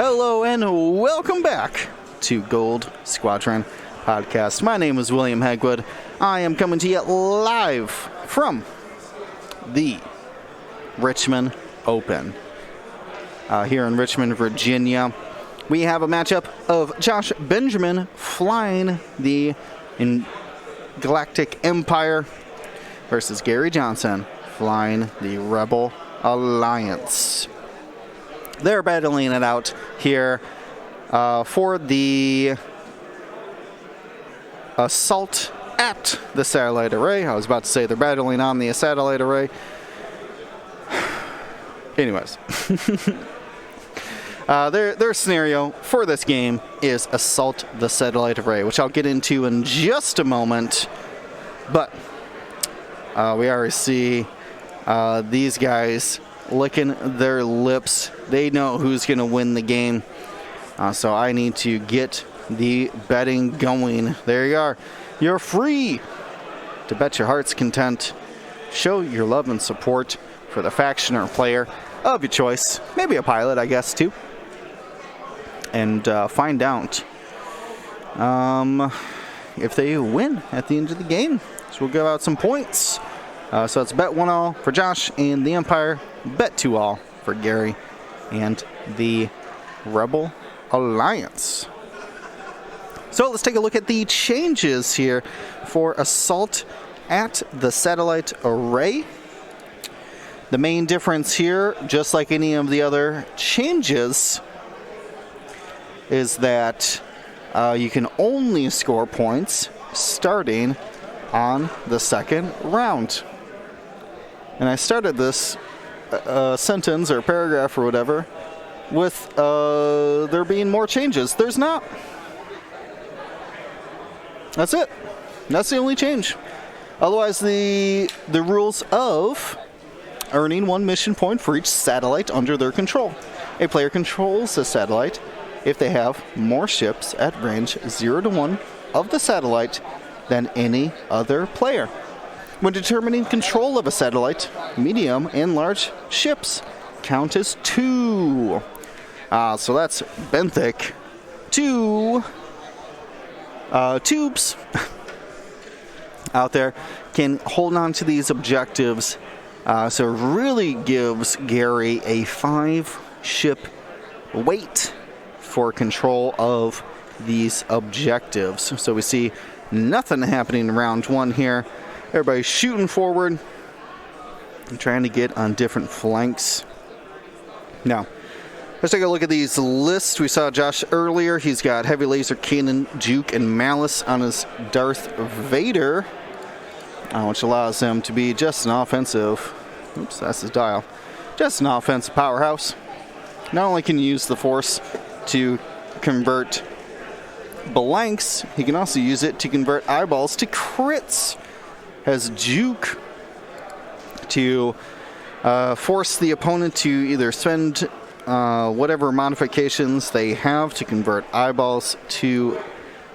Hello and welcome back to Gold Squadron Podcast. My name is William Hegwood. I am coming to you live from the Richmond Open here in Richmond, Virginia. We have a matchup of Josh Benjamin flying the Galactic Empire versus Gary Johnson flying the Rebel Alliance. They're battling it out here for the assault at the satellite array. I was about to say they're battling on the satellite array. Anyways, their scenario for this game is assault the satellite array, which I'll get into in just a moment. But we already see these guys licking their lips. They know who's going to win the game. So I need to get the betting going. There you are. You're free to bet your heart's content. Show your love and support for the faction or player of your choice. Maybe a pilot, I guess, too. And find out if they win at the end of the game. So we'll give out some points. So it's bet 1-all for Josh and the Empire. Bet 2-all for Gary and the Rebel Alliance. So let's take a look at the changes here for assault at the satellite array. The main difference here, just like any of the other changes, is that you can only score points starting on the second round. And I started this sentence or paragraph or whatever with there being more changes. There's not. That's it. That's the only change. Otherwise, the rules of earning 1 mission point for each satellite under their control. A player controls a satellite if they have more ships at range 0 to 1 of the satellite than any other player. When determining control of a satellite, medium and large ships count as 2. So that's benthic. 2 tubes out there can hold on to these objectives. So it really gives Gary a 5-ship weight for control of these objectives. So we see nothing happening in round 1 here. Everybody's shooting forward and trying to get on different flanks. Now, let's take a look at these lists. We saw Josh earlier. He's got heavy laser cannon, juke, and malice on his Darth Vader, which allows him to be just an offensive. Oops, that's his dial. Just an offensive powerhouse. Not only can you use the Force to convert blanks, he can also use it to convert eyeballs to crits. Has juke to force the opponent to either spend whatever modifications they have to convert eyeballs to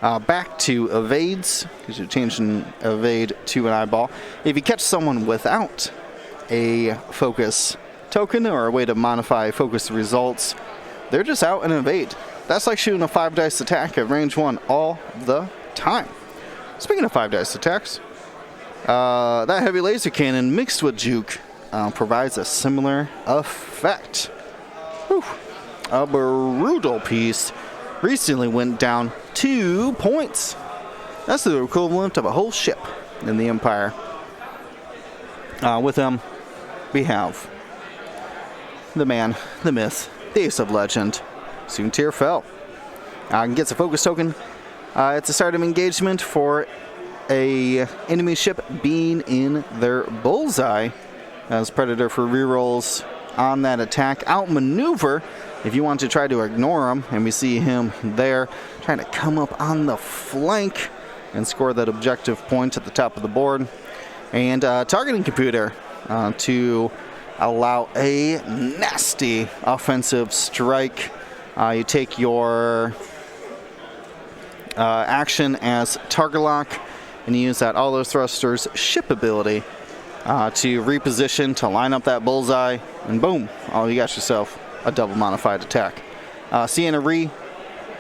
back to evades, because you're changing evade to an eyeball. If you catch someone without a focus token or a way to modify focus results, they're just out and evade. That's like shooting a 5-dice attack at range 1 all the time. Speaking of 5-dice attacks, that heavy laser cannon mixed with juke provides a similar effect. Whew. A brutal piece recently went down 2 points. That's the equivalent of a whole ship in the Empire. With them, we have the man, the myth, the ace of legend, Soontir Fel. Gets a focus token. It's a start of engagement for a enemy ship being in their bullseye as Predator for rerolls on that attack. Outmaneuver if you want to try to ignore him, and we see him there trying to come up on the flank and score that objective point at the top of the board. And targeting computer to allow a nasty offensive strike. You take your action as target lock and use that all those thrusters ship ability to reposition, to line up that bullseye, and boom, you got yourself a double modified attack. Sienna Ree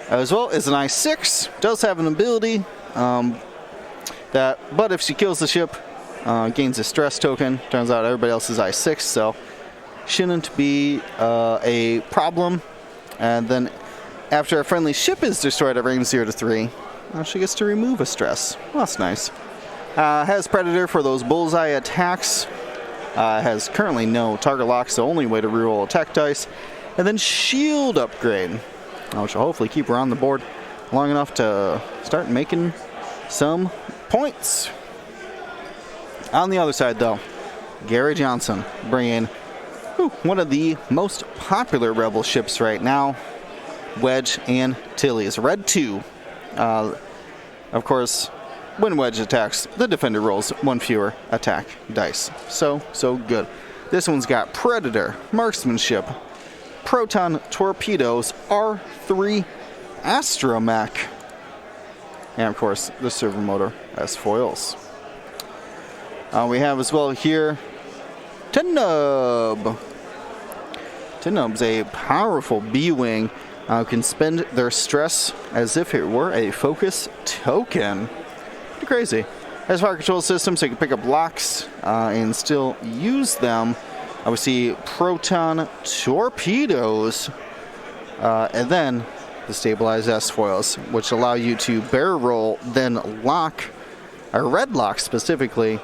as well is an I6. Does have an ability but if she kills the ship, gains a stress token. Turns out everybody else is I6, so shouldn't be a problem. And then after a friendly ship is destroyed at range 0 to 3, she gets to remove a stress. Well, that's nice. Has Predator for those bullseye attacks. Has currently no target locks, the only way to reroll attack dice. And then shield upgrade, which will hopefully keep her on the board long enough to start making some points. On the other side, though, Gary Johnson bringing one of the most popular Rebel ships right now, Wedge and Tilly's Red 2. Of course, when Wedge attacks, the defender rolls one fewer attack dice. So good. This one's got Predator, Marksmanship, Proton Torpedoes, R3 Astromech, and of course the servo motor as foils. We have as well here Tenub. Tenub's a powerful B-Wing. Can spend their stress as if it were a focus token. Pretty crazy. Has fire control system, so you can pick up locks and still use them. We see Proton Torpedoes, and then the stabilized S-foils, which allow you to barrel roll, then lock, or red lock specifically,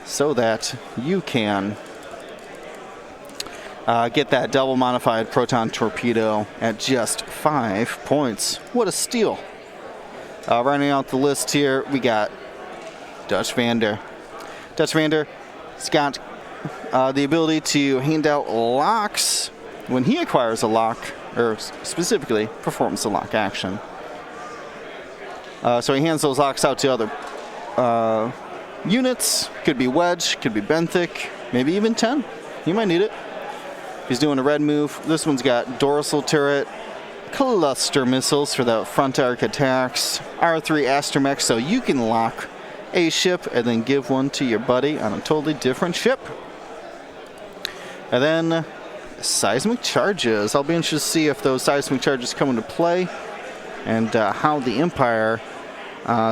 so that you can get that double modified Proton Torpedo at just 5 points. What a steal. Rounding out the list here, we got Dutch Vander. Dutch Vander has got the ability to hand out locks when he acquires a lock, or specifically performs a lock action. So he hands those locks out to other units. Could be Wedge, could be Benthic, maybe even 10. He might need it. He's doing a red move. This one's got dorsal turret, cluster missiles for the front arc attacks, R3 Astromech, so you can lock a ship and then give one to your buddy on a totally different ship. And then seismic charges. I'll be interested to see if those seismic charges come into play and how the Empire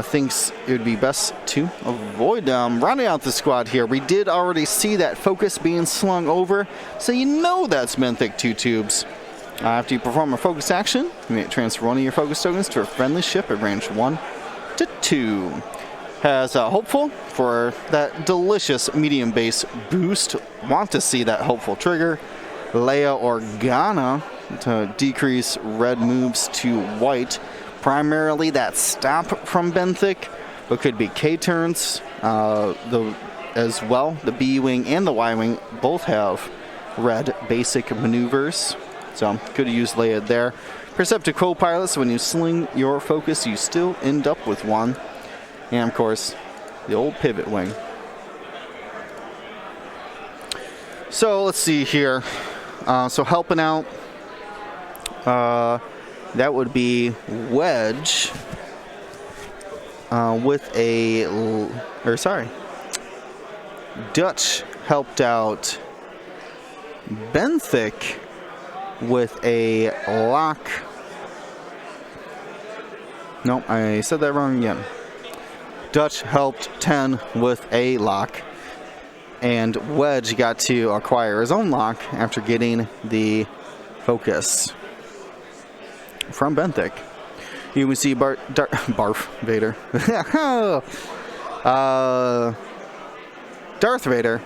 thinks it would be best to avoid them. Rounding out the squad here, we did already see that focus being slung over, so you know that's Benthic 2 tubes. After you perform a focus action, you may transfer one of your focus tokens to a friendly ship at range 1 to 2. Has Hopeful for that delicious medium base boost. Want to see that Hopeful trigger. Leia Organa to decrease red moves to white. Primarily that stop from Benthic, but could be K-turns as well. The B-Wing and the Y-Wing both have red basic maneuvers, so could use Leia there. Perceptive co-pilot, so when you sling your focus, you still end up with one. And of course, the old pivot wing. So let's see here. So helping out, that would be Wedge with Dutch helped out Benthic with a lock. Nope, I said that wrong again. Dutch helped 10 with a lock, and Wedge got to acquire his own lock after getting the focus from Benthic. You can see Barf Vader. Darth Vader.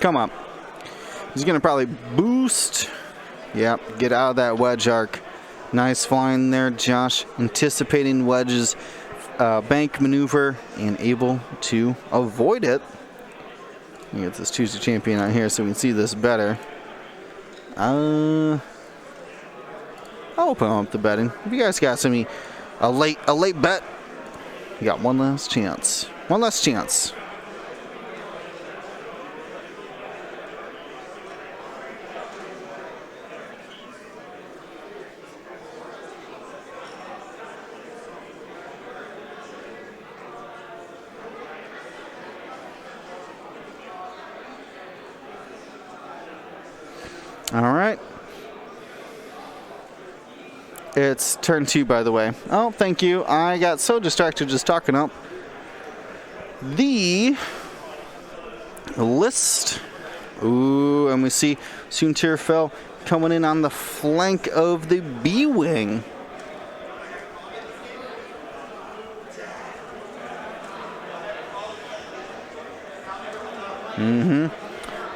Come up. He's going to probably boost. Yep, get out of that Wedge arc. Nice flying there, Josh. Anticipating Wedge's bank maneuver and able to avoid it. Let me get this Choose the Champion out here so we can see this better. I'll open up the betting. If you guys got a late bet, you got one last chance. One last chance. All right. It's turn 2, by the way. Oh, thank you. I got so distracted just talking up the list. Ooh, and we see Soontirfell coming in on the flank of the B-Wing.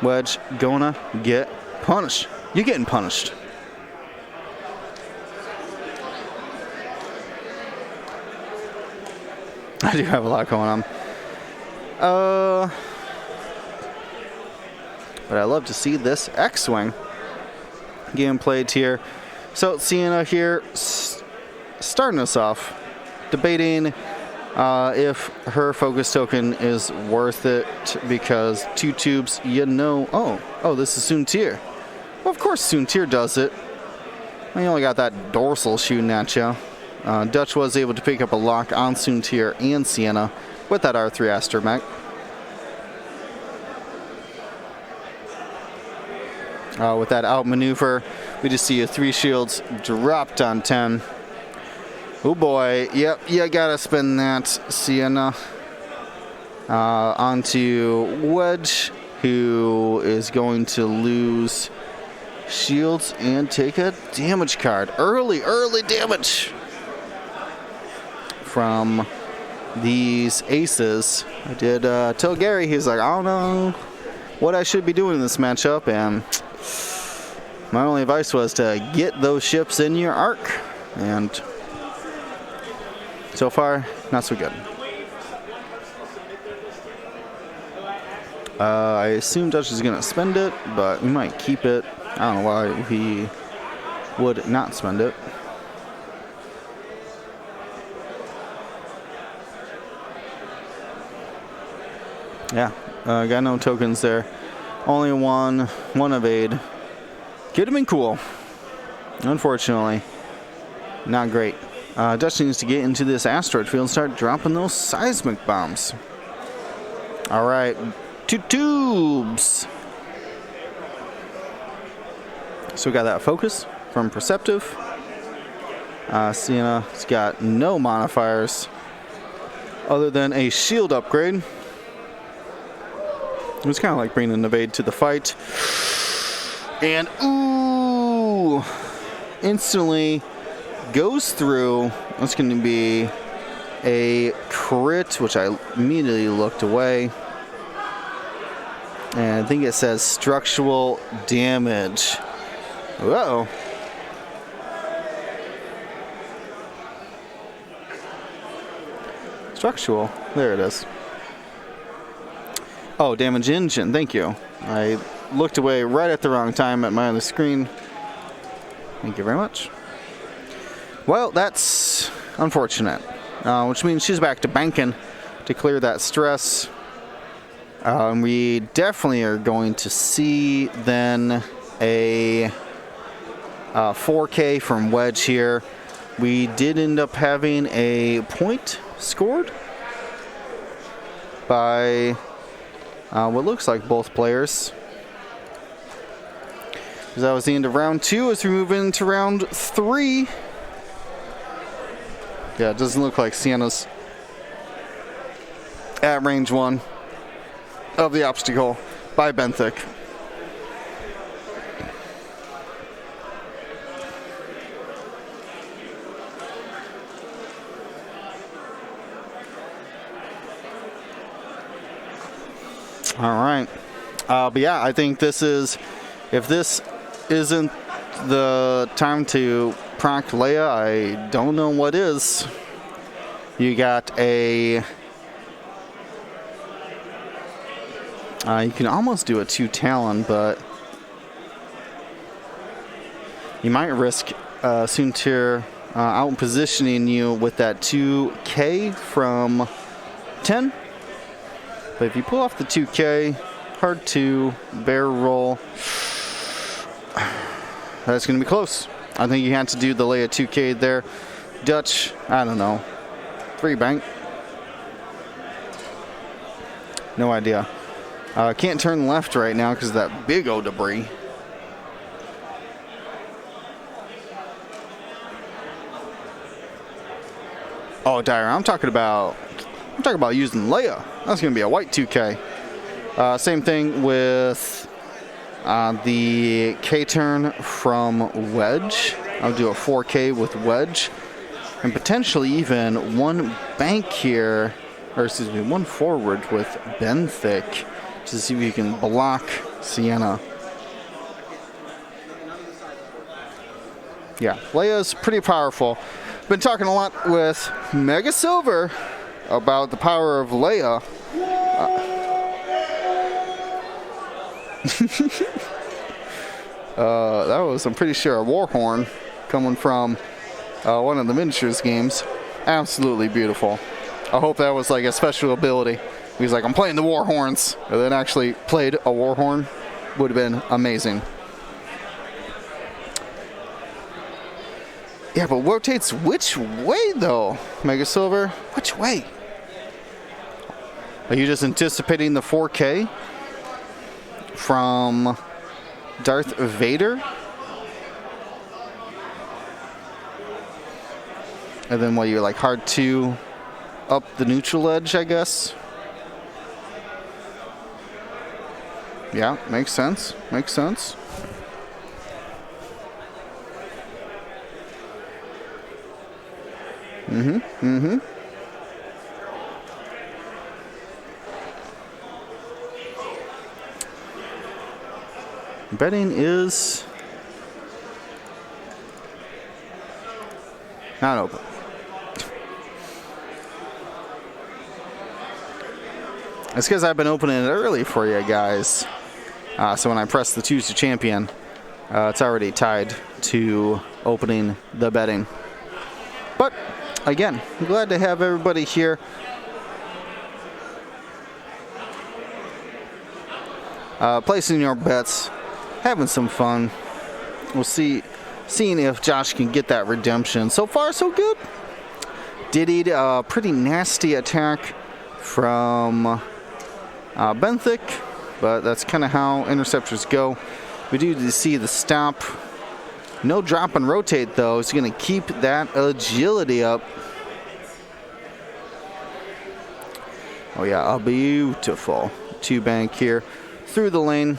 Wedge gonna get punished. You're getting punished. I do have a lot going on. But I love to see this X-Wing game played here. So Sienna here starting us off, debating if her focus token is worth it, because 2 tubes, you know. Oh, this is Soontir. Well, of course Soontir does it. You only got that dorsal shooting at you. Dutch was able to pick up a lock on Soontir and Sienna with that R3 astromech. With that outmaneuver, we just see 3 shields dropped on 10. Oh boy, yep, you gotta spin that, Sienna. Onto Wedge, who is going to lose shields and take a damage card. Early damage from these aces. I did tell Gary, he's like, I don't know what I should be doing in this matchup, and my only advice was to get those ships in your arc, and so far, not so good. I assume Dutch is going to spend it, but we might keep it. I don't know why he would not spend it. Yeah, got no tokens there. Only one evade. Could have been cool. Unfortunately, not great. Dutch needs to get into this asteroid field and start dropping those seismic bombs. All right, 2 tubes. So we got that focus from Perceptive. Sienna's got no modifiers other than a shield upgrade. It was kind of like bringing an evade to the fight. And ooh, instantly goes through. That's going to be a crit, which I immediately looked away. And I think it says structural damage. Uh-oh. Structural. There it is. Oh, damage engine. Thank you. I looked away right at the wrong time at my other screen. Thank you very much. Well, that's unfortunate, which means she's back to banking to clear that stress. We definitely are going to see then a 4K from Wedge here. We did end up having a point scored by what looks like both players. That was the end of round 2 as we move into round 3. Yeah, it doesn't look like Sienna's at range 1 of the obstacle by Benthic. All right. But yeah, I think this is, if this isn't the time to proc Leia, I don't know what is. You got a, you can almost do a 2 Talon, but you might risk Soontir out positioning you with that 2K from 10. But if you pull off the 2K, hard to barrel roll, that's going to be close. I think you had to do the Leia 2K there. Dutch, I don't know. 3 bank. No idea. Can't turn left right now because of that big old debris. Oh, Dyer, I'm talking about using Leia. That's going to be a white 2K. Same thing with the K-turn from Wedge. I'll do a 4K with Wedge. And potentially even one bank here, or excuse me, one forward with Benthic to see if you can block Sienna. Yeah, Leia's pretty powerful. Been talking a lot with Mega Silver about the power of Leia. That was, I'm pretty sure, a war horn coming from one of the miniatures games. Absolutely beautiful. I hope that was like a special ability. He's like, I'm playing the war horns, and then actually played a war horn. Would have been amazing. Yeah, but rotates which way though, Mega Silver? Which way? Are you just anticipating the 4K from Darth Vader? And then what, you're like hard to up the neutral edge, I guess? Yeah, makes sense. Makes sense. Betting is not open. It's because I've been opening it early for you guys. So when I press the choose to champion, it's already tied to opening the betting. But again, I'm glad to have everybody here. Placing your bets, having some fun. We'll seeing if Josh can get that redemption. So far, so good. Diddied a pretty nasty attack from Benthic, but that's kind of how interceptors go. We do see the stop. No drop and rotate, though. It's going to keep that agility up. Oh, yeah, a beautiful two bank here through the lane.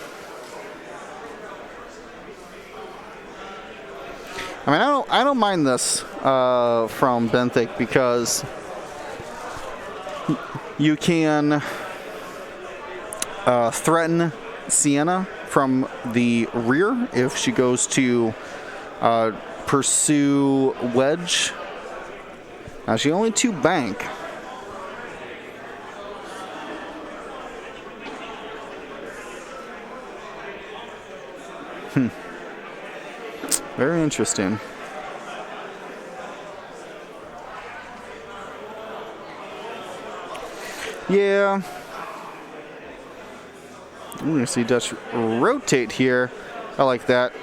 I mean, I don't mind this from Benthic because you can threaten Sienna from the rear if she goes to pursue Wedge. Now she only two bank. Very interesting. Yeah. I'm going to see Dutch rotate here. I like that.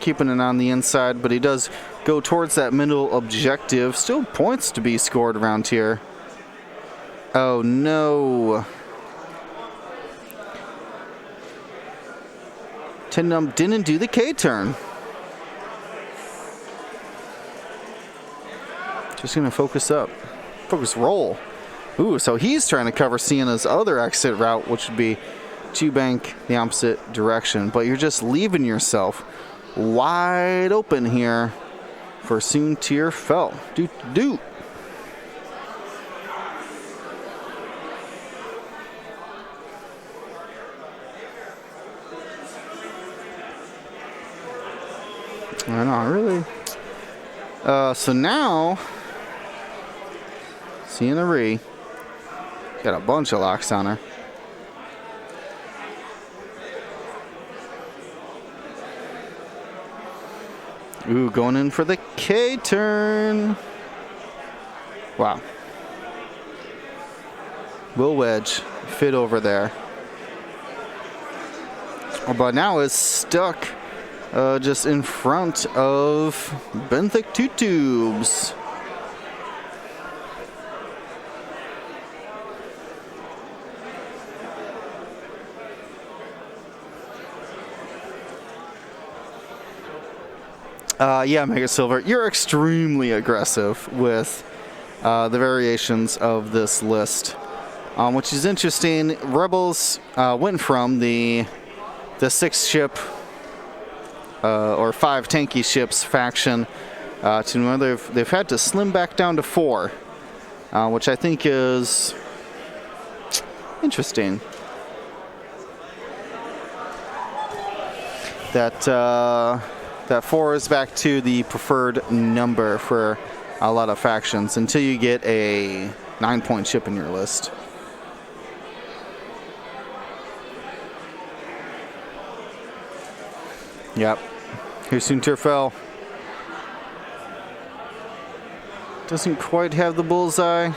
Keeping it on the inside, but he does go towards that middle objective. Still points to be scored around here. Oh, no. Tindum didn't do the K-turn. Just going to focus up. Focus roll. Ooh, so he's trying to cover Sienna's other exit route, which would be two bank the opposite direction. But you're just leaving yourself wide open here for Soon Tier Fell. Do. I know, really. So now, Sienna Ree got a bunch of locks on her. Ooh, going in for the K-turn. Wow. Will Wedge fit over there. But now is stuck just in front of Benthic Two Tubes. Yeah, Mega Silver, you're extremely aggressive with the variations of this list, which is interesting. Rebels went from the 6-ship or 5 tanky ships faction to now they've had to slim back down to 4, which I think is interesting. That 4 is back to the preferred number for a lot of factions until you get a 9-point ship in your list. Yep. Here's Soontir Fel. Doesn't quite have the bullseye.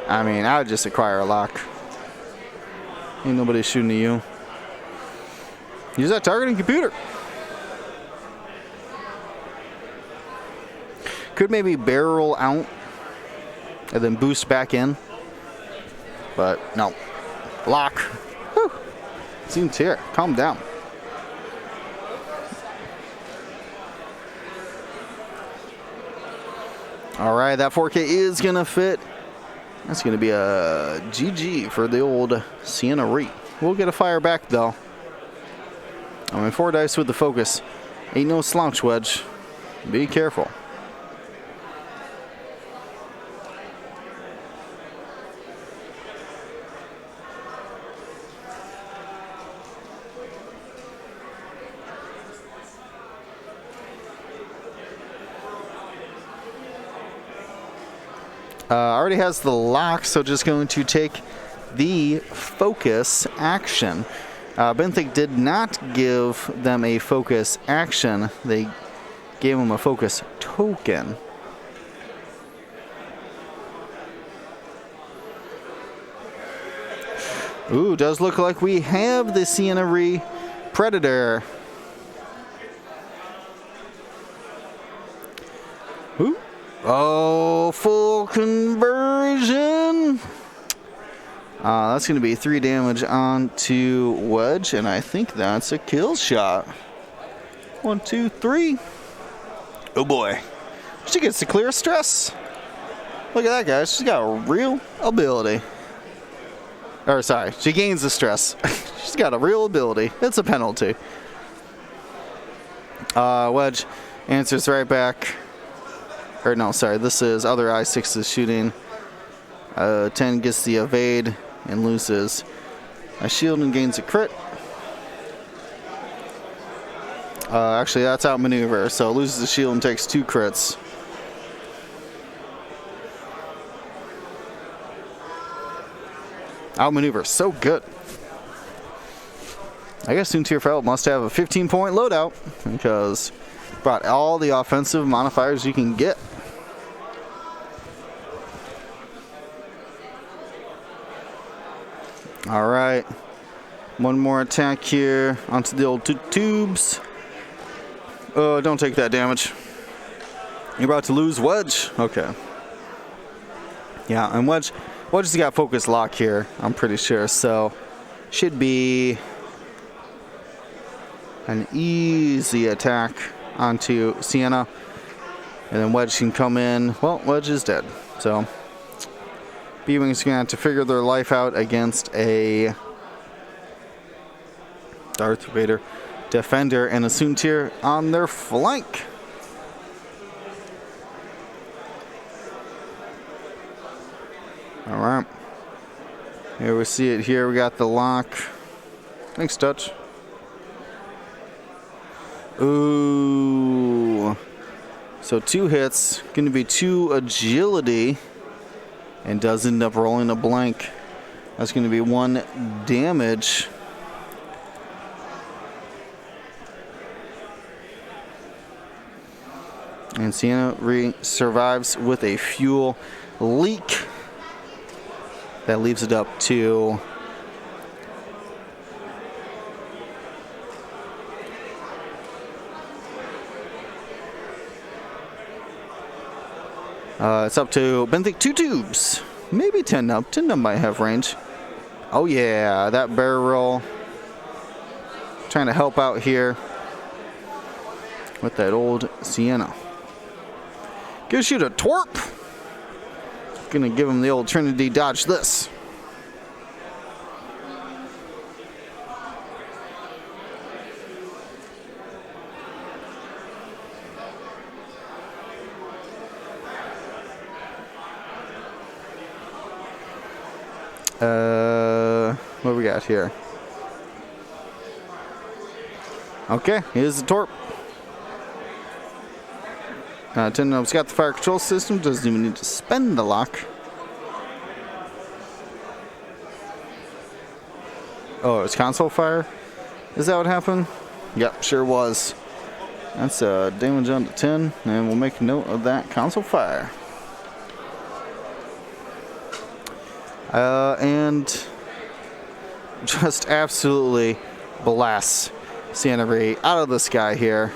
I mean, I would just acquire a lock. Ain't nobody shooting at you. Use that targeting computer. Could maybe barrel out and then boost back in. But no. Lock. Whew. Soontir, calm down. All right, that 4K is going to fit. That's going to be a GG for the old Sienna Ree. We'll get a fire back, though. I mean, 4 dice with the focus. Ain't no slouch, Wedge. Be careful. Already has the lock, so just going to take the focus action. Benthic did not give them a focus action. They gave them a focus token. Ooh, does look like we have the Sienna Ree Predator. Ooh. Oh, full conversion. That's going to be 3 damage onto Wedge, and I think that's a kill shot. 1, 2, 3. Oh boy. She gets to clear stress. Look at that, guys. She's got a real ability. Or, sorry, she gains the stress. She's got a real ability. It's a penalty. Wedge answers right back. Or no, sorry, this is other I6's shooting. 10 gets the evade and loses a shield and gains a crit. Actually, that's outmaneuver, so loses the shield and takes 2 crits. Outmaneuver, so good. I guess Soontir Fel must have a 15-point loadout because brought all the offensive modifiers you can get. All right, one more attack here onto the old tubes. Oh, don't take that damage. You're about to lose Wedge. Okay. Yeah, and Wedge has got focus lock here, I'm pretty sure, so should be an easy attack onto Sienna. And then Wedge can come in. Well, Wedge is dead, so B-Wing's going to have to figure their life out against a Darth Vader defender and a Soontir on their flank. All right. Here we see it here. We got the lock. Thanks, Dutch. Ooh. So 2 hits. Going to be 2 agility. And does end up rolling a blank. That's going to be 1 damage. And Sienna Ree survives with a fuel leak. That leaves it up to it's up to Benthic 2 tubes. Maybe 10 up. 10 up might have range. Oh yeah, that barrel roll. Trying to help out here with that old Sienna. Gonna shoot a twerp. Gonna give him the old Trinity dodge this. What do we got here? Okay, here's the torp. It's got the fire control system, doesn't even need to spend the lock. Oh, it's console fire? Is that what happened? Yep, sure was. That's damage on to 10, and we'll make a note of that console fire. And just absolutely blast Santa Fe out of the sky here.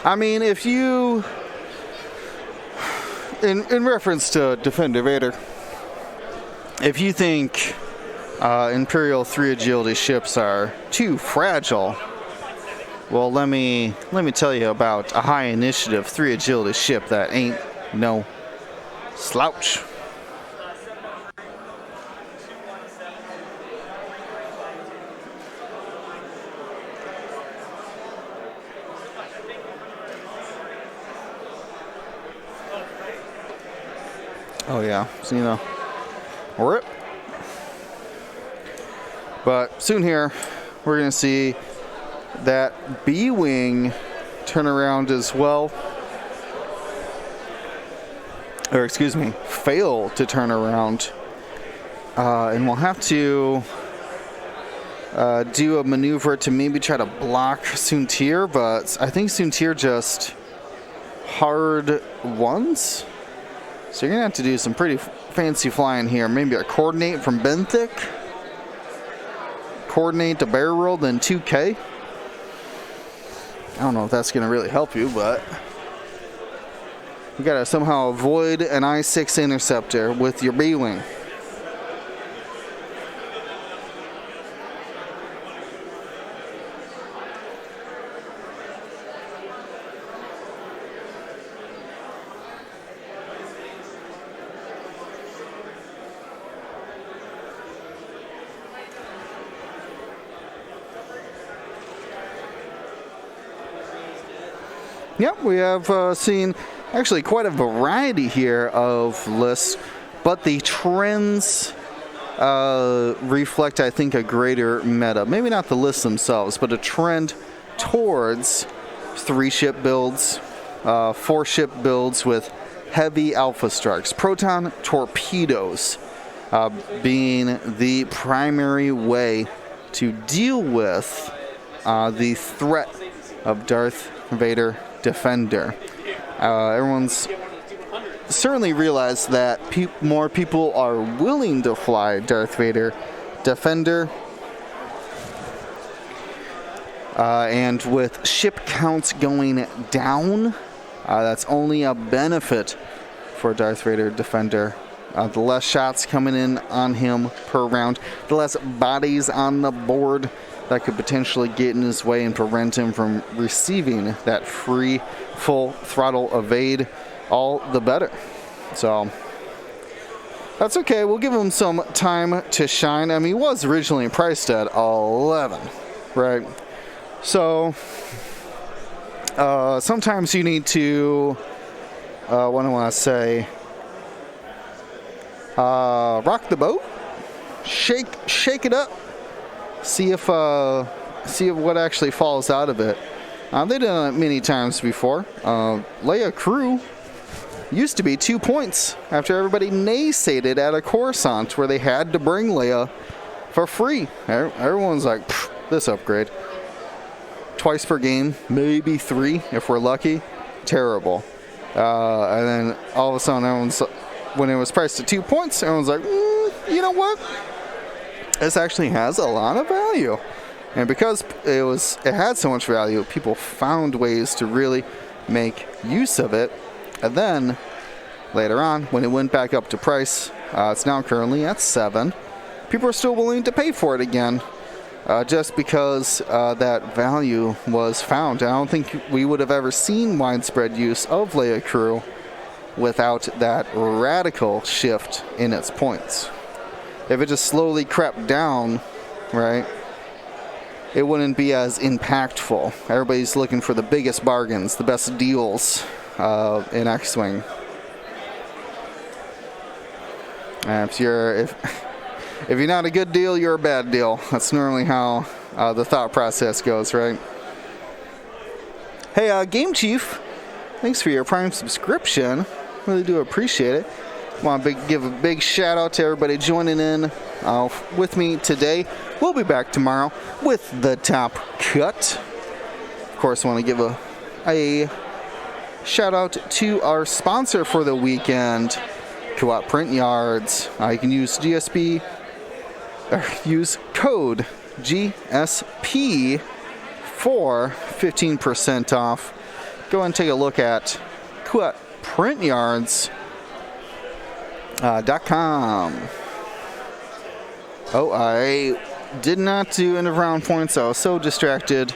I mean, if you, in reference to Defender Vader, if you think Imperial 3 agility ships are too fragile, well, let me tell you about a high initiative 3 agility ship that ain't no slouch. Oh yeah, so, you know, rip. But soon here, we're gonna see that B-wing turn around as well. Or excuse me, fail to turn around. And we'll have to do a maneuver to maybe try to block Soontir, but I think Soontir just hard ones. So you're gonna have to do some pretty fancy flying here. Maybe a coordinate from Benthic. Coordinate to barrel roll, then 2K. I don't know if that's gonna really help you, but you gotta somehow avoid an I-6 interceptor with your B-wing. Yep, we have seen actually quite a variety here of lists, but the trends reflect, I think, a greater meta. Maybe not the lists themselves, but a trend towards 3-ship builds, 4-ship builds with heavy alpha strikes. Proton torpedoes being the primary way to deal with the threat of Darth Vader Defender. Everyone's certainly realized that more people are willing to fly Darth Vader Defender. And with ship counts going down, that's only a benefit for Darth Vader Defender. The less shots coming in on him per round, the less bodies on the board that could potentially get in his way and prevent him from receiving that free full throttle evade, all the better. So that's okay. We'll give him some time to shine. I mean, he was originally priced at 11, right? So sometimes you need to, what do I want to say, rock the boat, shake it up. See if what actually falls out of it. They've done it many times before. Leia Crew used to be 2 points after everybody naysayed at a Coruscant where they had to bring Leia for free. Everyone's like, this upgrade. Twice per game, maybe 3 if we're lucky. Terrible. And then all of a sudden, when it was priced at 2 points, everyone's like, you know what? This actually has a lot of value. And because it had so much value, people found ways to really make use of it. And then later on, when it went back up to price, it's now currently at 7. People are still willing to pay for it again. just because that value was found. I don't think we would have ever seen widespread use of Leia Crew without that radical shift in its points. If it just slowly crept down, right, it wouldn't be as impactful. Everybody's looking for the biggest bargains, the best deals in X-Wing. If you're not a good deal, you're a bad deal. That's normally how the thought process goes, right? Hey, Game Chief, thanks for your Prime subscription. Really do appreciate it. Want to give a big shout out to everybody joining in with me today. We'll be back tomorrow with the Top Cut. Of course, I want to give a shout out to our sponsor for the weekend, Co-op Print Yards. You can use use code GSP for 15% off. Go and take a look at Co-op Print Yards.com. Oh, I did not do end of round points. I was so distracted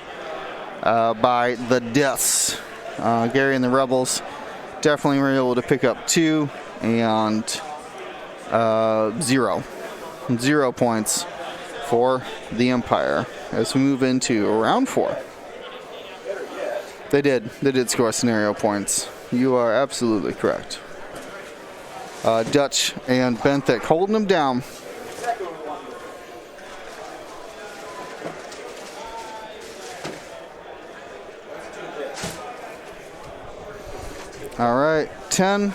by the deaths. Gary and the Rebels definitely were able to pick up 2 and 0 points for the Empire as we move into round 4. They did score scenario points. You are absolutely correct. Dutch and Benthic holding them down. All right, 10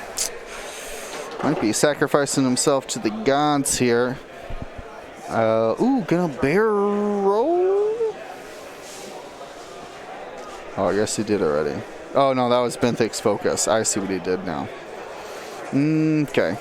might be sacrificing himself to the gods here. Gonna barrel. Oh, I guess he did already. Oh no, that was Benthic's focus. I see what he did now. Okay.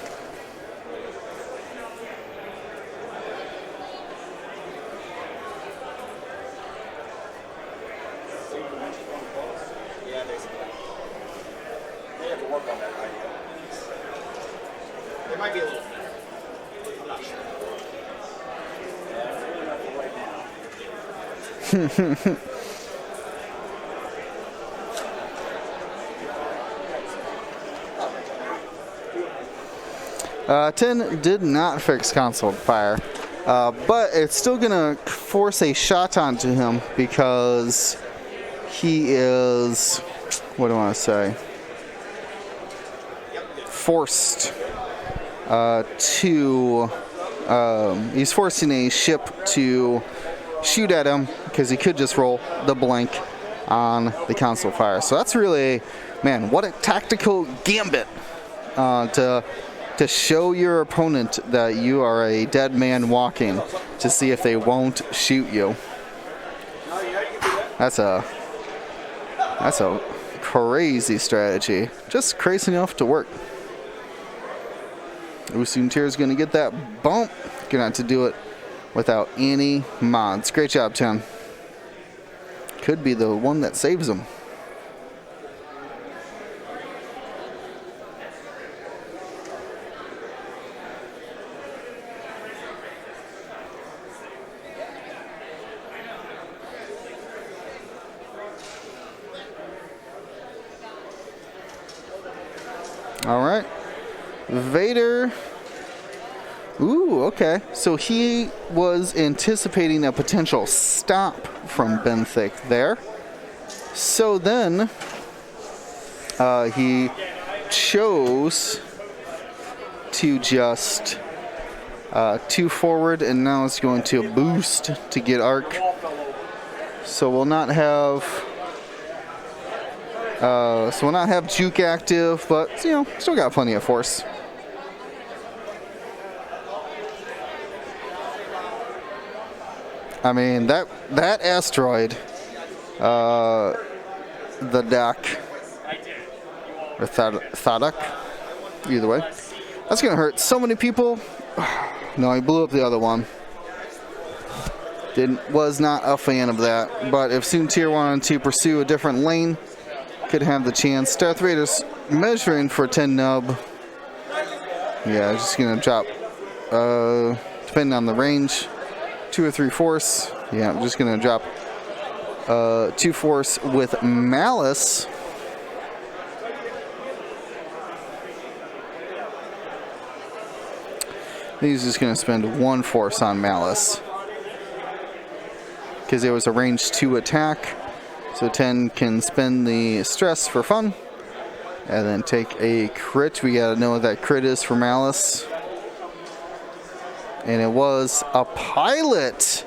Ten did not fix console fire, but it's still gonna force a shot onto him because he is, what do I want to say, forced he's forcing a ship to shoot at him because he could just roll the blank on the console fire. So that's really, man, what a tactical gambit to show your opponent that you are a dead man walking to see if they won't shoot you. That's a crazy strategy. Just crazy enough to work. Usuntir is going to get that bump. Gonna have to do it without any mods. Great job, 10. Could be the one that saves him. All right. Vader. Ooh, okay. So he was anticipating a potential stop from Benthic there. So then he chose to just 2 forward, and now it's going to boost to get arc. So we'll not have Juke active, but still got plenty of force. I mean, that asteroid, the Dak, or Thadak, either way, that's gonna hurt so many people. No, he blew up the other one. Was not a fan of that. But if Soontir wanted to pursue a different lane, could have the chance. Darth Vader's measuring for 10 nub. Yeah, just gonna drop, depending on the range, 2 or 3 force. Yeah, I'm just going to drop 2 force with Malice. He's just going to spend 1 force on Malice, because it was a range 2 attack. So 10 can spend the stress for fun. And then take a crit. We got to know what that crit is for Malice. And it was a pilot.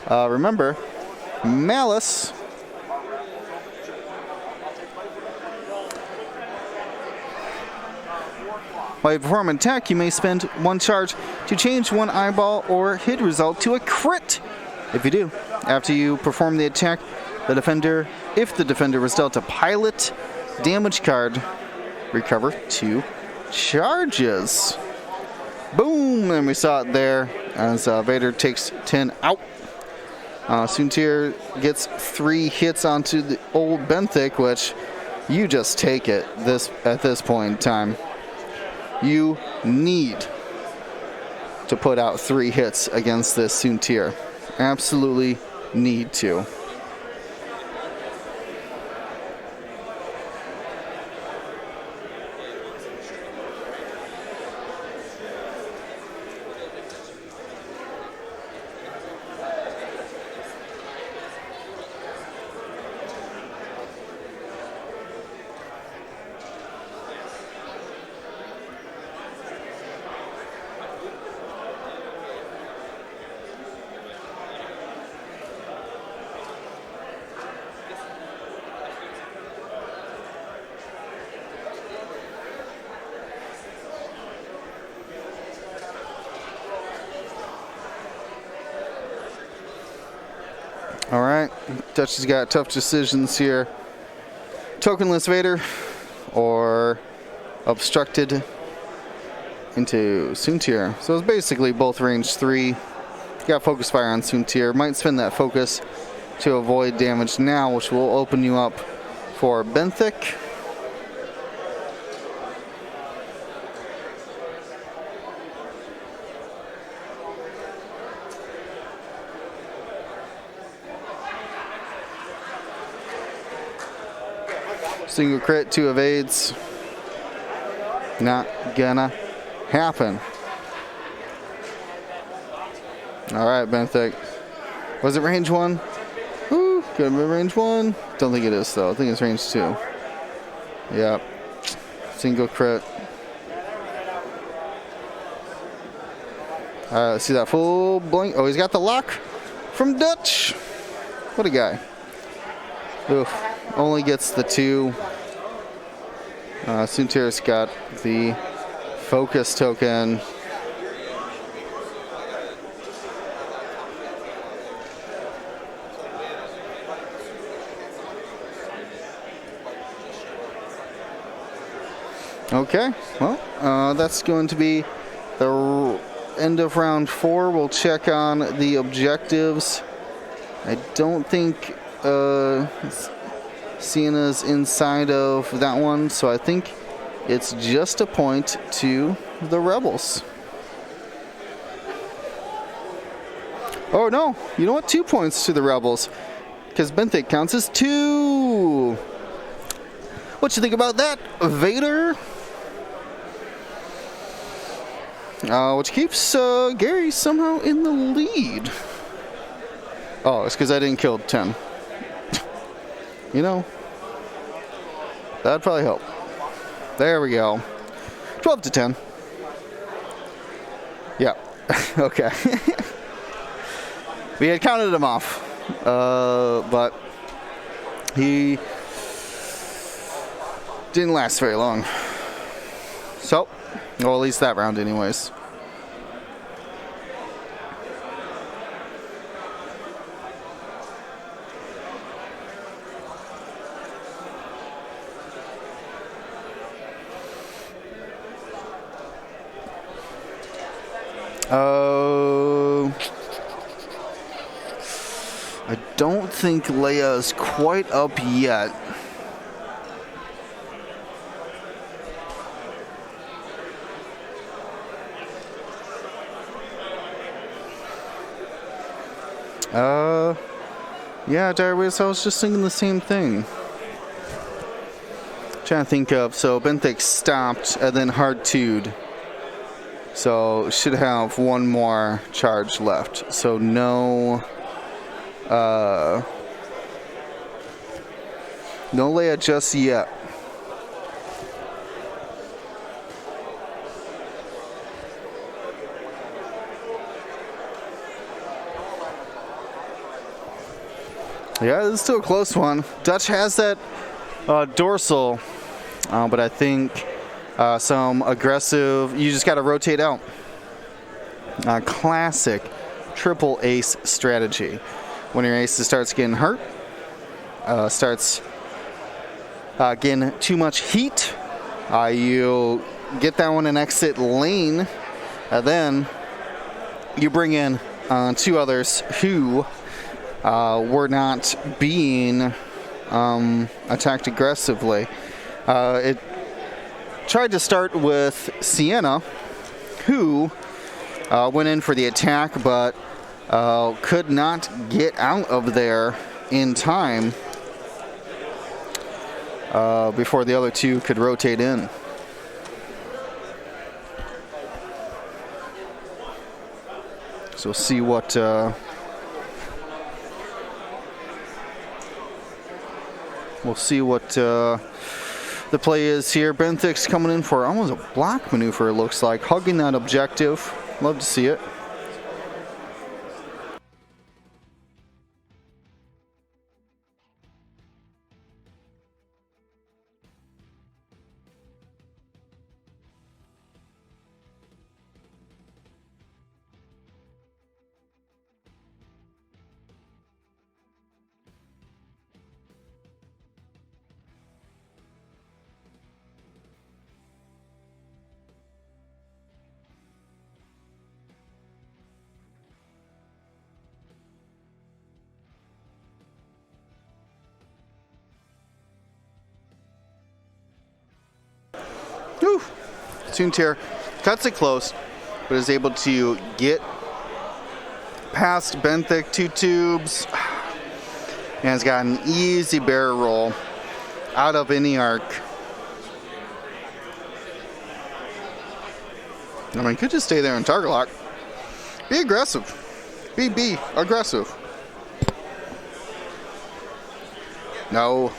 Remember, Malice while you perform an attack, you may spend 1 charge to change 1 eyeball or hit result to a crit. If you do, after you perform the attack, if the defender was dealt a pilot damage card, recover 2 charges. Boom! And we saw it there as Vader takes 10 out. Soontir gets 3 hits onto the old Benthic, which you just take it at this point in time. You need to put out 3 hits against this Soontir. Absolutely need to. All right, Dutch has got tough decisions here. Tokenless Vader or obstructed into Soontir. So it's basically both range 3. Got focus fire on Soontir. Might spend that focus to avoid damage now, which will open you up for Benthic. Single crit, 2 evades. Not gonna happen. All right, Benthic. Was it range 1? Woo, could have been range 1. Don't think it is, though. I think it's range 2. Yep. Single crit. All right, let's see that full blink. Oh, he's got the lock from Dutch. What a guy. Oof. Only gets the 2. Soontir's got the focus token. Okay, well, that's going to be the end of round 4. We'll check on the objectives. I don't think Sienna's inside of that one, so I think it's just a point to the Rebels. Oh no, you know what? 2 points to the Rebels, because Benthic counts as 2. What you think about that, Vader? Which keeps Gary somehow in the lead. Oh, it's because I didn't kill 10. You know, that'd probably help. There we go. 12 to 10. Yeah. Okay. We had counted him off, but he didn't last very long. So, well, at least that round anyways. I don't think Leia is quite up yet. Yeah, Darius, I was just thinking the same thing. Trying to think of, so Benthic stopped and then hard two'd. So should have one more charge left. So no Leia just yet. Yeah, this is still a close one. Dutch has that dorsal, but I think some aggressive, you just got to rotate out. Classic triple ace strategy. When your ace starts getting hurt, starts getting too much heat, you get that one and exit lane, and then you bring in two others who were not being attacked aggressively. It tried to start with Sienna, who went in for the attack, but could not get out of there in time before the other two could rotate in. So we'll see what the play is here. Benthic's coming in for almost a block maneuver, it looks like. Hugging that objective. Love to see it. Whew. Tuned here, cuts it close, but is able to get past Benthic, two tubes, and has got an easy barrel roll out of any arc. I mean, could just stay there and target lock. Be aggressive. Be aggressive. No.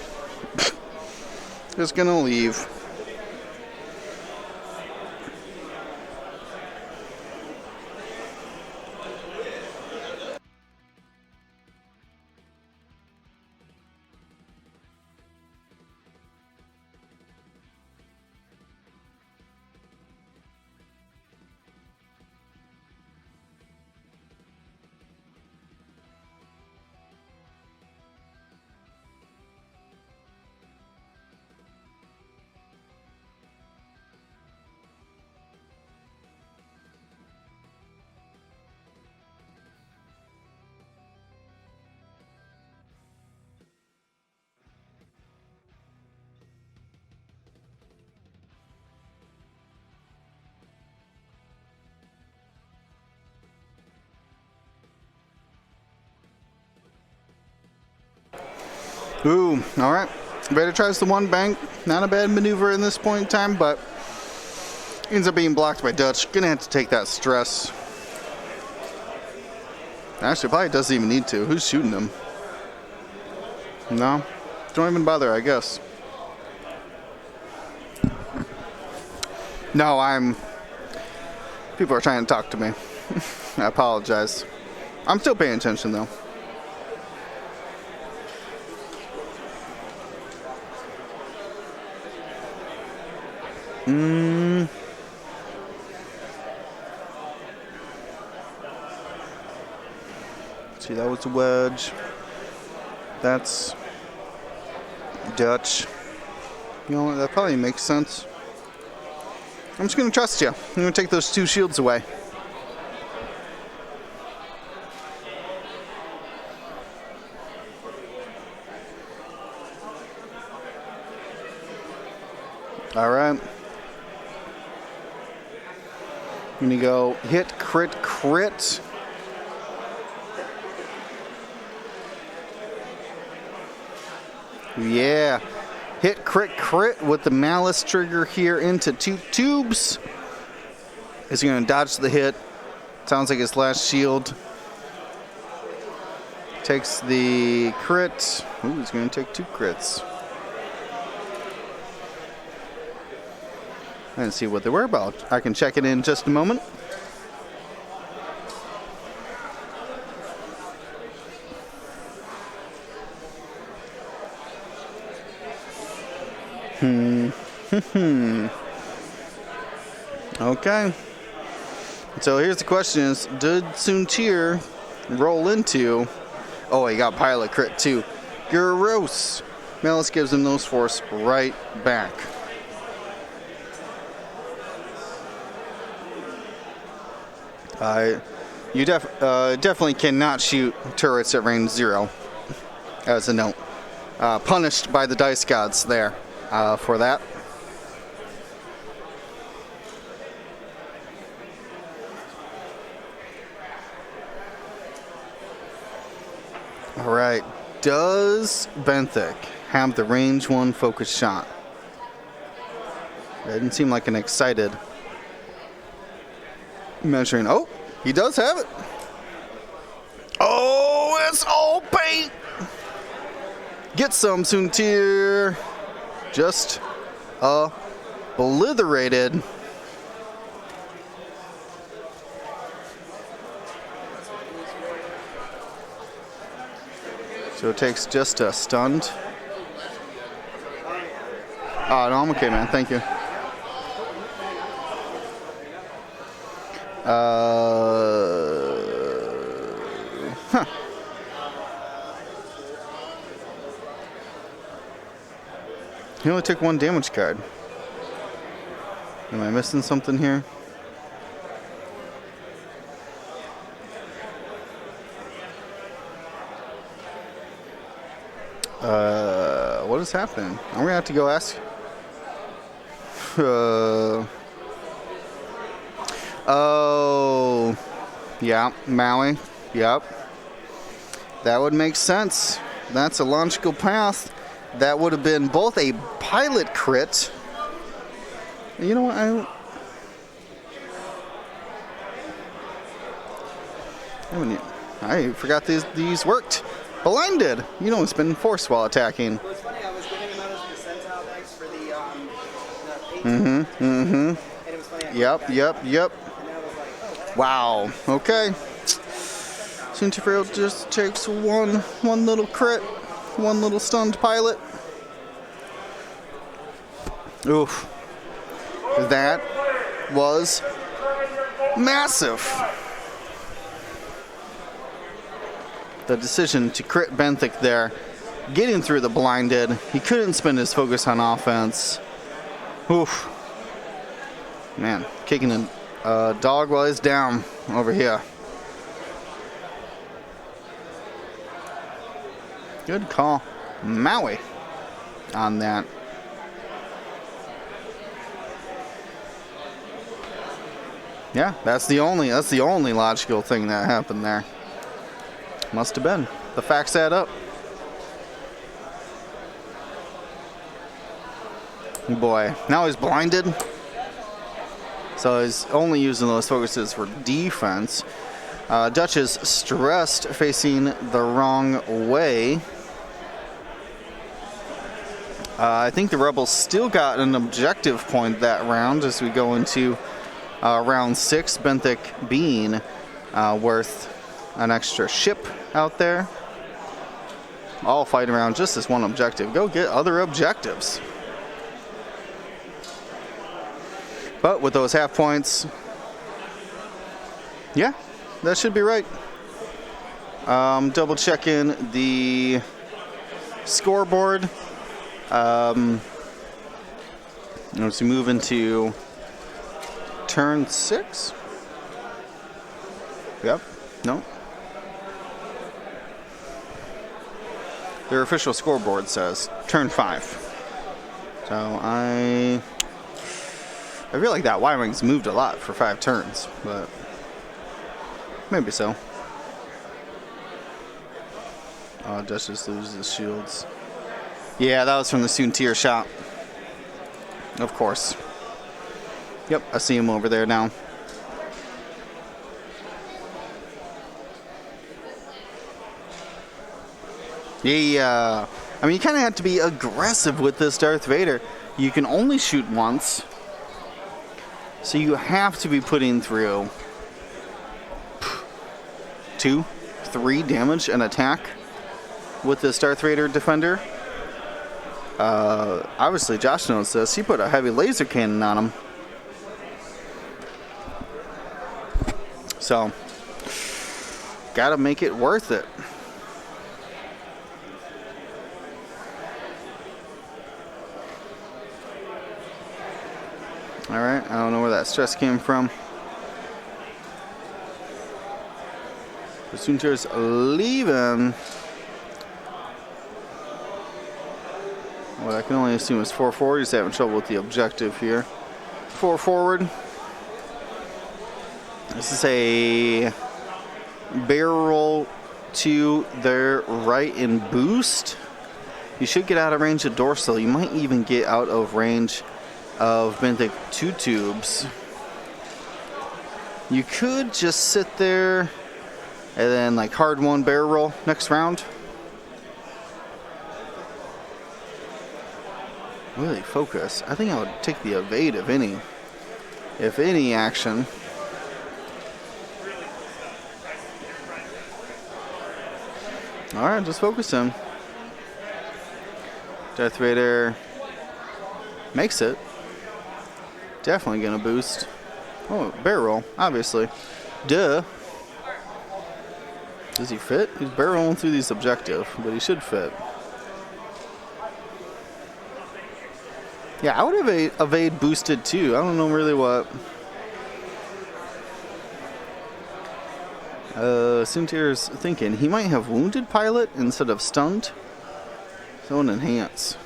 Just gonna leave. Ooh, all right. Vader tries the one bank. Not a bad maneuver in this point in time, but ends up being blocked by Dutch. Gonna have to take that stress. Actually, probably doesn't even need to. Who's shooting him? No, don't even bother, I guess. No, people are trying to talk to me. I apologize. I'm still paying attention, though. See, that was a wedge. That's Dutch. You know, that probably makes sense. I'm just going to trust you. I'm going to take those two shields away. All right. I'm going to go hit, crit, crit. Yeah. Hit, crit, crit with the Malice trigger here into 2 tubes. Is he going to dodge the hit? Sounds like his last shield. Takes the crit. Ooh, he's going to take 2 crits. And see what they were about. I can check it in just a moment. Okay. So here's the question is, did Soontir roll into... Oh, he got pilot crit too. Gross. Malice gives him those force right back. You definitely cannot shoot turrets at range 0, as a note. Punished by the dice gods there for that. All right, does Benthic have the range 1 focus shot? It didn't seem like an excited measuring. Oh, he does have it. Oh, it's all paint. Get some, Soontir. Just obliterated. So it takes just a stunned. Oh, no, I'm okay, man. Thank you. Huh. He only took 1 damage card. Am I missing something here? What is happening? I'm gonna have to go ask. Oh, yeah, Maui. Yep. That would make sense. That's a logical path. That would have been both a pilot crit. You know what? I forgot these worked. Blinded. You know it's been force while attacking. Well, it's funny. I was giving him out as percentile dice for the Mm-hmm. And it was funny. Yep. And I was like, oh, Wow. Okay. Soontir just takes one little crit, one little stunned pilot. Oof. That was massive. The decision to crit Benthic there, getting through the blinded. He couldn't spend his focus on offense. Oof. Man, kicking a dog while he's down over here. Good call, Maui, on that. Yeah, that's the only logical thing that happened there. Must have been. The facts add up. Boy, now he's blinded. So he's only using those focuses for defense. Dutch is stressed, facing the wrong way. I think the Rebels still got an objective point that round as we go into round 6. Benthic being worth an extra ship out there. All fighting around just this one objective. Go get other objectives. But with those half points, yeah, that should be right. Double checking the scoreboard. As we move into turn 6. Yep. No. Their official scoreboard says turn 5. So I feel like that Y-Wing's moved a lot for 5 turns, but maybe so. Dutch just loses his shields. Yeah, that was from the Soontir shop. Of course. Yep, I see him over there now. Yeah, I mean, you kind of have to be aggressive with this Darth Vader. You can only shoot once, so you have to be putting through 2, 3 damage an attack with this Darth Vader defender. Obviously, Josh knows this. He put a heavy laser cannon on him. So, gotta make it worth it. Alright, I don't know where that stress came from. The Soontir's leaving. What I can only assume is 4 forward. He's having trouble with the objective here. 4 forward. This is a barrel roll to their right and boost. You should get out of range of dorsal. You might even get out of range of benthic 2 tubes. You could just sit there and then like hard 1 barrel roll next round. Really focus. I think I would take the evade if any action. Alright, just focus him. Darth Vader makes it. Definitely gonna boost. Oh, barrel roll, obviously. Duh. Does he fit? He's barrel rolling through these objective, but he should fit. Yeah, I would have evade boosted too. I don't know really what. Soontir's thinking he might have wounded pilot instead of stunned. So an enhance.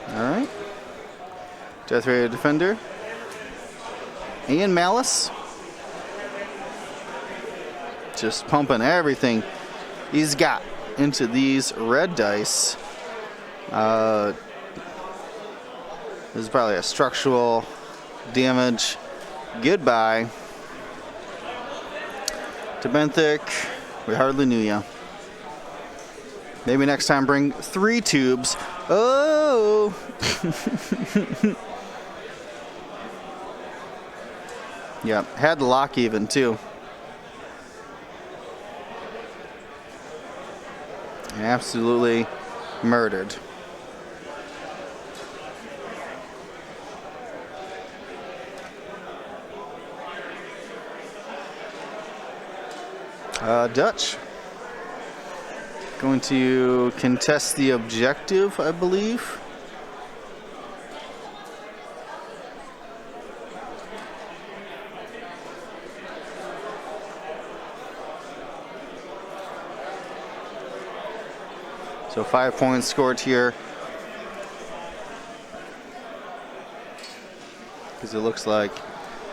Alright. Death Ray Defender. And Malice. Just pumping everything he's got into these red dice. This is probably a structural damage. Goodbye. To Benthic, we hardly knew ya. Maybe next time bring 3 tubes. Oh! Yep, had the lock even too. Absolutely murdered. Dutch going to contest the objective, I believe. So 5 points scored here. Because it looks like,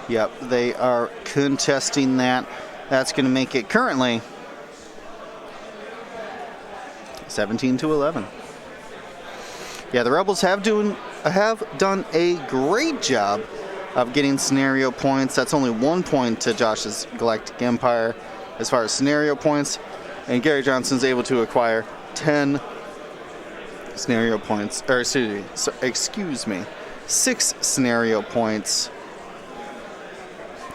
yep, they are contesting that. That's going to make it currently 17-11. Yeah, the Rebels have done a great job of getting scenario points. That's only 1 point to Josh's Galactic Empire as far as scenario points. And Gary Johnson's able to acquire 10 scenario points, or excuse me, 6 scenario points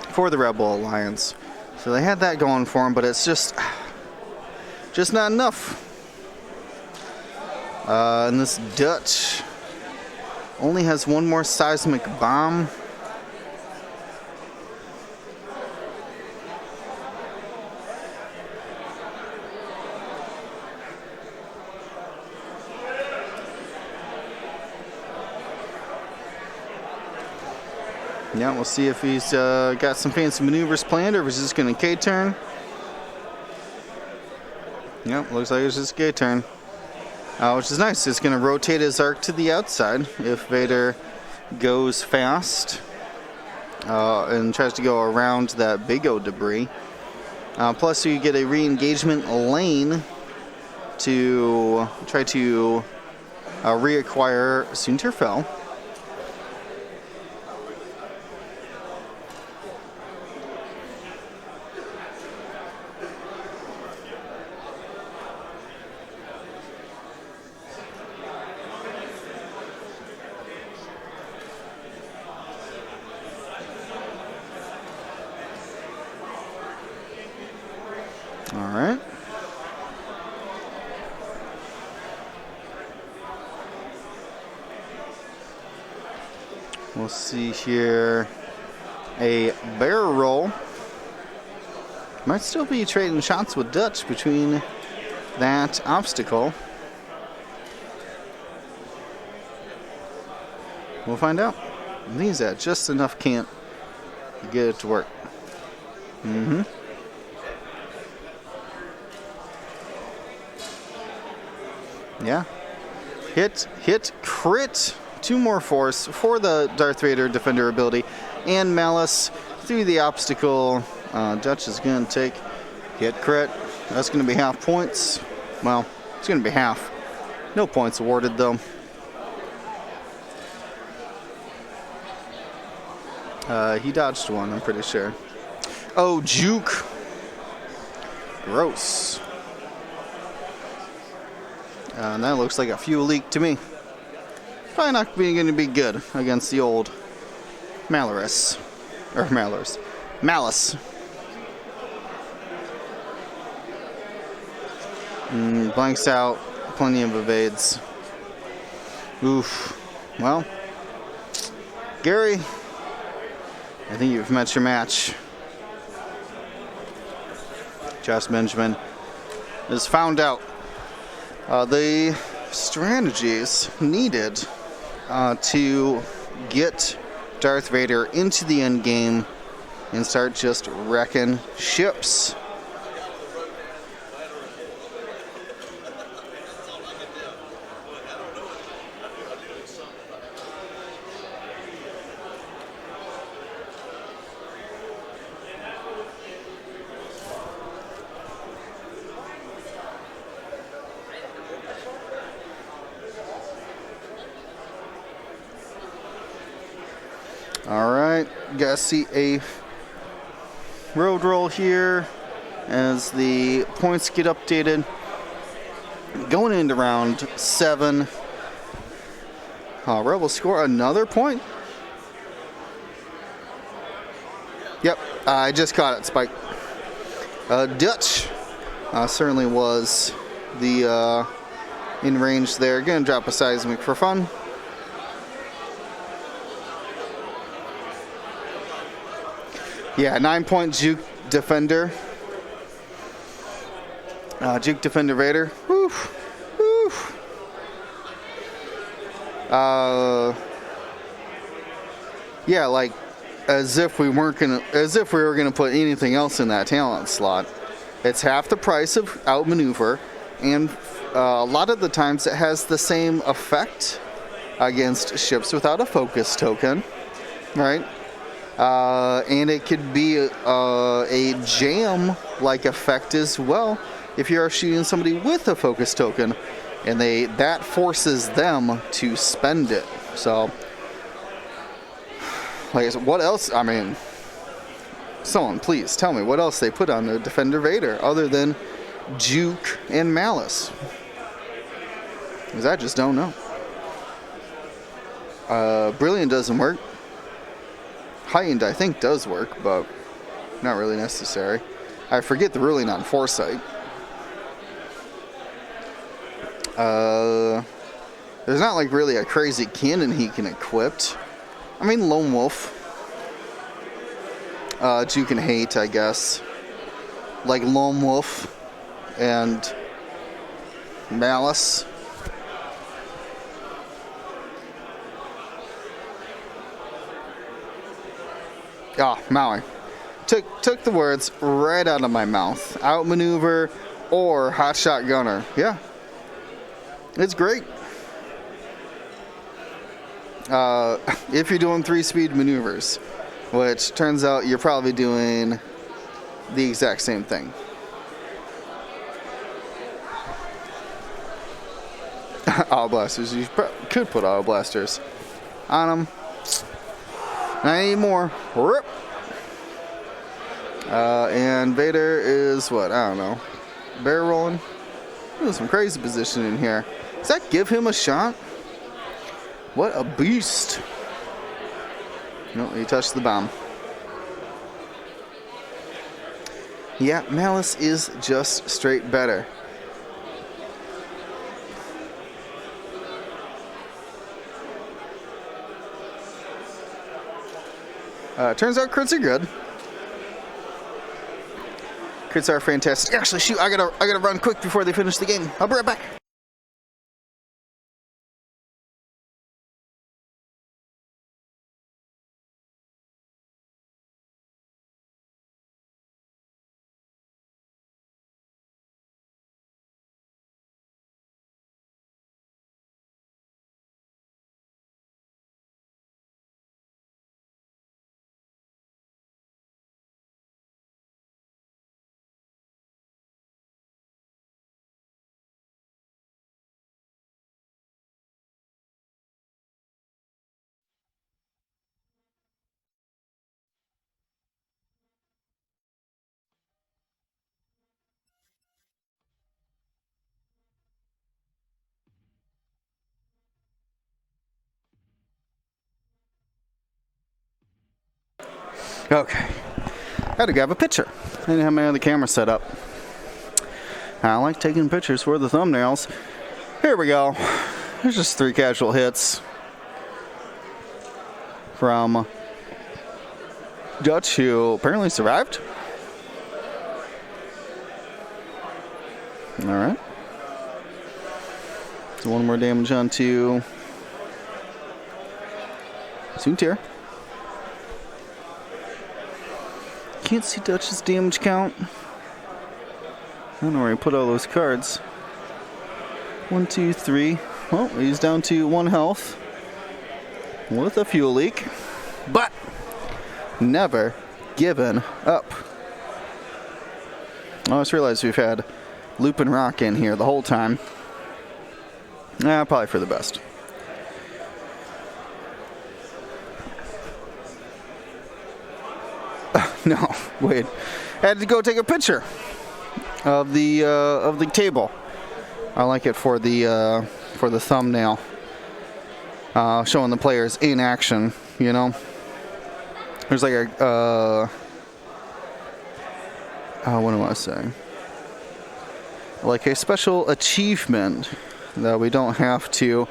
for the Rebel Alliance. So they had that going for them, but it's just not enough. And this Dutch only has 1 more seismic bomb. Yeah, we'll see if he's got some fancy maneuvers planned or if he's just going to K-turn. Yep, looks like it's just K-turn. Which is nice. It's going to rotate his arc to the outside if Vader goes fast. and tries to go around that Big O debris. Plus, you get a re-engagement lane to try to reacquire Sunterfell. All right. We'll see here a barrel roll. Might still be trading shots with Dutch between that obstacle. We'll find out. He's at just enough camp to get it to work. Mm-hmm. Yeah. Hit, crit. 2 more force for the Darth Vader Defender ability. And Malice through the obstacle. Dutch is going to take hit, crit. That's going to be half points. Well, it's going to be half. No points awarded, though. He dodged one, I'm pretty sure. Oh, juke. Gross. And that looks like a fuel leak to me. Probably not going to be good against the old Malice. Blanks out. Plenty of evades. Oof. Well, Gary, I think you've met your match. Josh Benjamin has found out the strategies needed to get Darth Vader into the end game and start just wrecking ships. All right, gotta see a road roll here as the points get updated. Going into round 7. Rebels score another point. Yep, I just caught it, Spike. Dutch certainly was the in range there. Gonna drop a seismic for fun. Yeah, 9-point Juke Defender. Juke Defender Vader. Woof. Woof. Yeah, like as if we were gonna put anything else in that talent slot. It's half the price of outmaneuver, and a lot of the times it has the same effect against ships without a focus token, right? And it could be a jam-like effect as well if you are shooting somebody with a focus token, and that forces them to spend it. So, like I said, what else? I mean, someone please tell me what else they put on the Defender Vader other than Juke and Malice, because I just don't know. Brilliant doesn't work. Heightened, I think, does work, but not really necessary. I forget the ruling on Foresight. There's not like really a crazy cannon he can equip. I mean, Lone Wolf. Juke and Hate, I guess. Like Lone Wolf and Malice. Ah, Maui. Took the words right out of my mouth. Outmaneuver or Hotshot Gunner. Yeah. It's great. If you're doing 3-speed maneuvers. which turns out you're probably doing the exact same thing. Auto blasters. You could put auto blasters on them. Not anymore. Rip. And Vader is what? I don't know. Barrel rolling. Ooh, some crazy position in here. Does that give him a shot? What a beast. Nope, he touched the bomb. Yeah, Malice is just straight better. Turns out crits are good. Crits are fantastic. Actually, shoot, I gotta run quick before they finish the game. I'll be right back. Okay. Had to grab a picture. I didn't have my other camera set up. I like taking pictures for the thumbnails. Here we go. There's just 3 casual hits from Dutch, who apparently survived. Alright. So 1 more damage onto Soontir. Can't see Dutch's damage count. I don't know where he put all those cards. 1, 2, 3. Well, he's down to 1 health with a fuel leak, but never given up. I just realized we've had Loop and Rock in here the whole time. Probably for the best. No, wait. I had to go take a picture of the table. I like it for the thumbnail, showing the players in action. You know, there's like a what do I say? Like a special achievement that we don't have to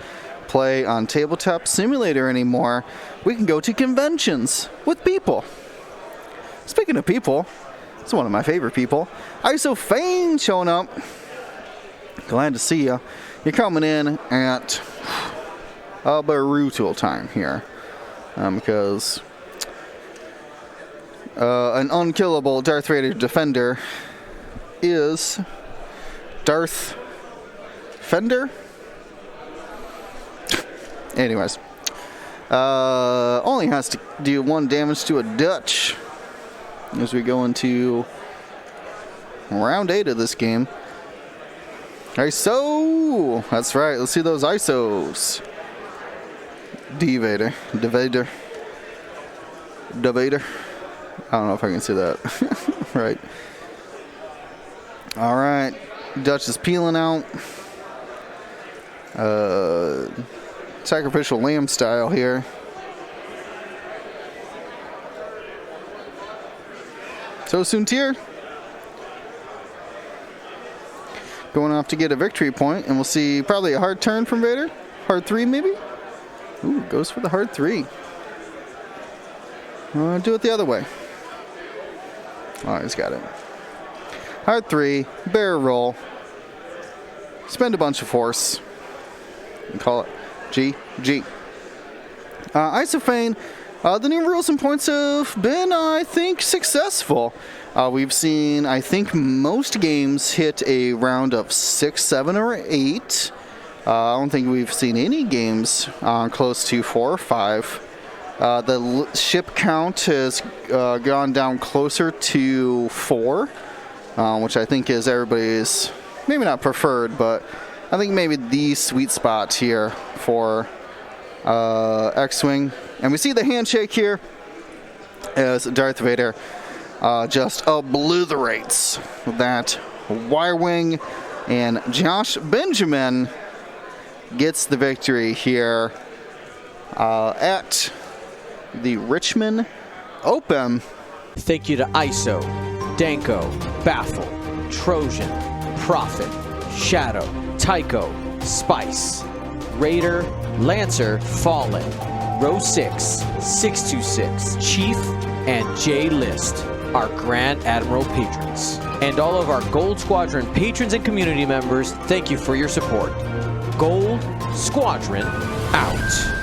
play on Tabletop Simulator anymore. We can go to conventions with people. Speaking of people, it's one of my favorite people. ISO Fane showing up. Glad to see you. You're coming in at a brutal time here. Because an unkillable Darth Vader defender is Darth Fender? Anyways. Only has to do 1 damage to a Dutch as we go into round 8 of this game. ISO! That's right, let's see those ISOs. D-Vader. D-Vader. D-Vader. I don't know if I can say that. Right. Alright. Dutch is peeling out. Sacrificial lamb style here. So Soontir going off to get a victory point, and we'll see probably a hard turn from Vader. Hard 3 maybe? Ooh, goes for the hard 3. Do it the other way. Oh, he's got it. Hard 3, barrel roll. Spend a bunch of force. And call it GG. Isofane. The new rules and points have been, I think, successful. We've seen, I think, most games hit a round of 6, 7, or 8. I don't think we've seen any games close to 4 or 5. The ship count has gone down closer to 4, which I think is everybody's, maybe not preferred, but I think maybe the sweet spot here for X-Wing. And we see the handshake here as Darth Vader just obliterates that Y-Wing, and Josh Benjamin gets the victory here at the Richmond Open. Thank you to ISO, Danko, Baffle, Trojan, Prophet, Shadow, Tycho, Spice, Raider, Lancer, Fallen, Row 6, 626, Chief, and J List, our Grand Admiral patrons. And all of our Gold Squadron patrons and community members, thank you for your support. Gold Squadron out.